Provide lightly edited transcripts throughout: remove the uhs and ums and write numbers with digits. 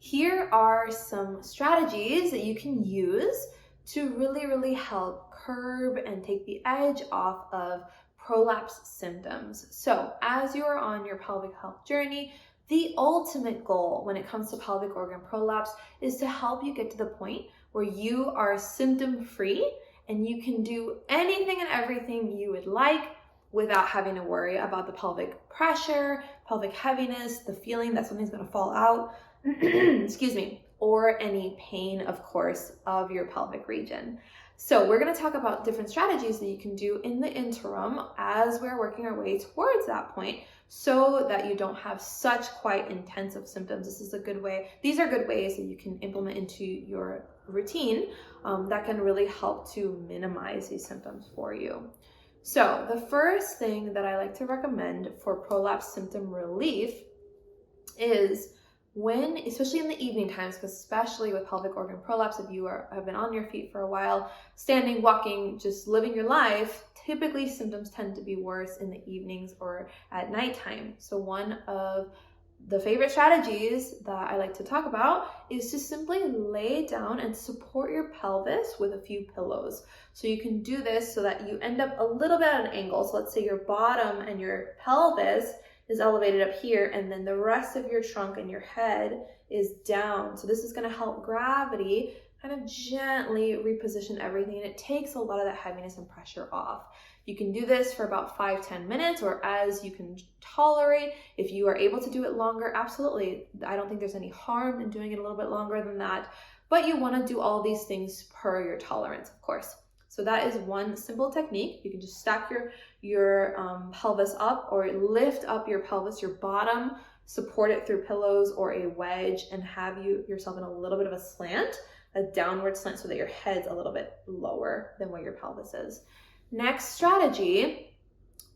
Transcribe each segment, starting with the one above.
Here are some strategies that you can use to really help curb and take the edge off of prolapse symptoms. So as you are on your pelvic health journey, the ultimate goal when it comes to pelvic organ prolapse is to help you get to the point where you are symptom-free and you can do anything and everything you would like without having to worry about the pelvic pressure, pelvic heaviness, the feeling that something's gonna fall out, excuse me, or any pain, of course, of your pelvic region. So we're gonna talk about different strategies that you can do in the interim as we're working our way towards that point so that you don't have such quite intensive symptoms. This is a good way. These are good ways that you can implement into your routine that can really help to minimize these symptoms for you. So the first thing that I like to recommend for prolapse symptom relief is when, especially in the evening times, especially with pelvic organ prolapse, if you have been on your feet for a while, standing, walking, just living your life, typically symptoms tend to be worse in the evenings or at nighttime. So one of the favorite strategies that I like to talk about is to simply lay down and support your pelvis with a few pillows. So you can do this so that you end up a little bit at an angle. So let's say your bottom and your pelvis is elevated up here, and then the rest of your trunk and your head is down. So this is gonna help gravity kind of gently reposition everything, and it takes a lot of that heaviness and pressure off. You can do this for about 5-10 minutes or as you can tolerate. If you are able to do it longer, absolutely. I don't think there's any harm in doing it a little bit longer than that, but you wanna do all these things per your tolerance, of course. So that is one simple technique. You can just stack your pelvis up or lift up your pelvis, your bottom, support it through pillows or a wedge, and have yourself in a little bit of a slant, a downward slant, so that your head's a little bit lower than where your pelvis is. Next strategy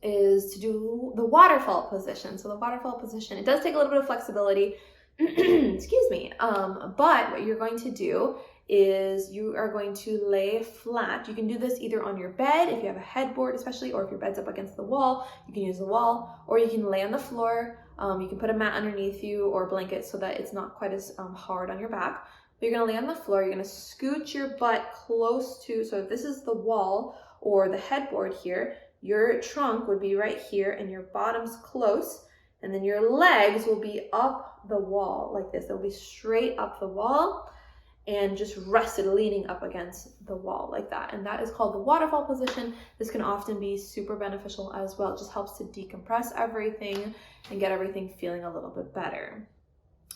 is to do the waterfall position. So the waterfall position, it does take a little bit of flexibility, excuse me, but what you're going to do is you are going to lay flat. You can do this either on your bed if you have a headboard especially, or if your bed's up against the wall, you can use the wall, or you can lay on the floor. You can put a mat underneath you or a blanket so that it's not quite as hard on your back. But you're gonna lay on the floor, you're gonna scoot your butt close to, so if this is the wall or the headboard here, your trunk would be right here and your bottom's close, and then your legs will be up the wall like this. They'll be straight up the wall and just rested, leaning up against the wall like that. And that is called the waterfall position. This can often be super beneficial as well. It just helps to decompress everything and get everything feeling a little bit better.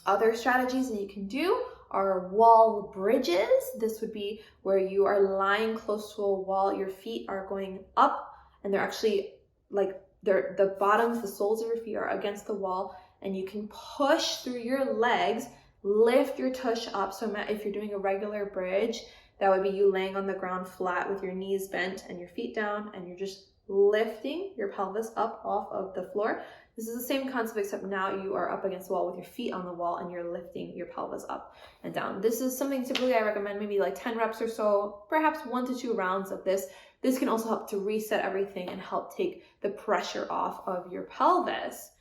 Other strategies that you can do are wall bridges. This would be where you are lying close to a wall, your feet are going up, and they're actually like the bottoms, the soles of your feet are against the wall, and you can push through your legs, lift your tush up. So if you're doing a regular bridge, that would be you laying on the ground flat with your knees bent and your feet down, and you're just lifting your pelvis up off of the floor. This is the same concept, except now you are up against the wall with your feet on the wall and you're lifting your pelvis up and down. This is something typically I recommend maybe like 10 reps or so, perhaps 1 to 2 rounds of this. This can also help to reset everything and help take the pressure off of your pelvis.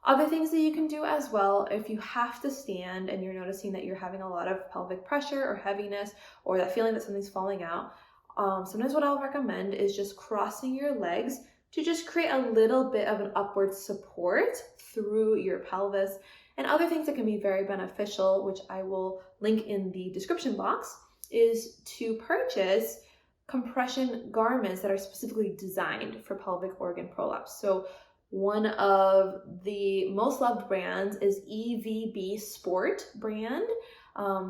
Other things that you can do as well, if you have to stand and you're noticing that you're having a lot of pelvic pressure or heaviness or that feeling that something's falling out, sometimes what I'll recommend is just crossing your legs to just create a little bit of an upward support through your pelvis. And other things that can be very beneficial, which I will link in the description box, is to purchase compression garments that are specifically designed for pelvic organ prolapse. So one of the most loved brands is EVB Sport brand.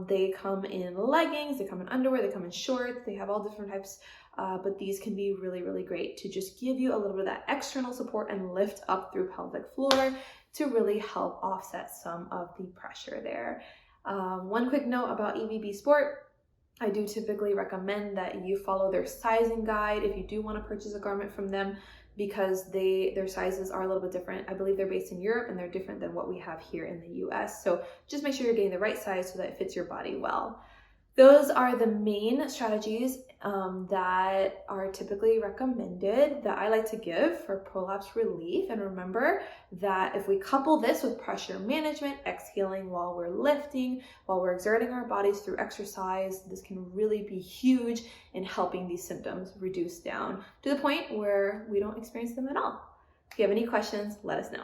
They come in leggings, they come in underwear, they come in shorts, they have all different types, but these can be really great to just give you a little bit of that external support and lift up through pelvic floor to really help offset some of the pressure there. One quick note about EVB Sport. I do typically recommend that you follow their sizing guide if you do want to purchase a garment from them, because their sizes are a little bit different. I believe they're based in Europe and they're different than what we have here in the US. So just make sure you're getting the right size so that it fits your body well. those are the main strategies that are typically recommended that I like to give for prolapse relief. And remember that if we couple this with pressure management, exhaling while we're lifting, while we're exerting our bodies through exercise, this can really be huge in helping these symptoms reduce down to the point where we don't experience them at all. If you have any questions, let us know.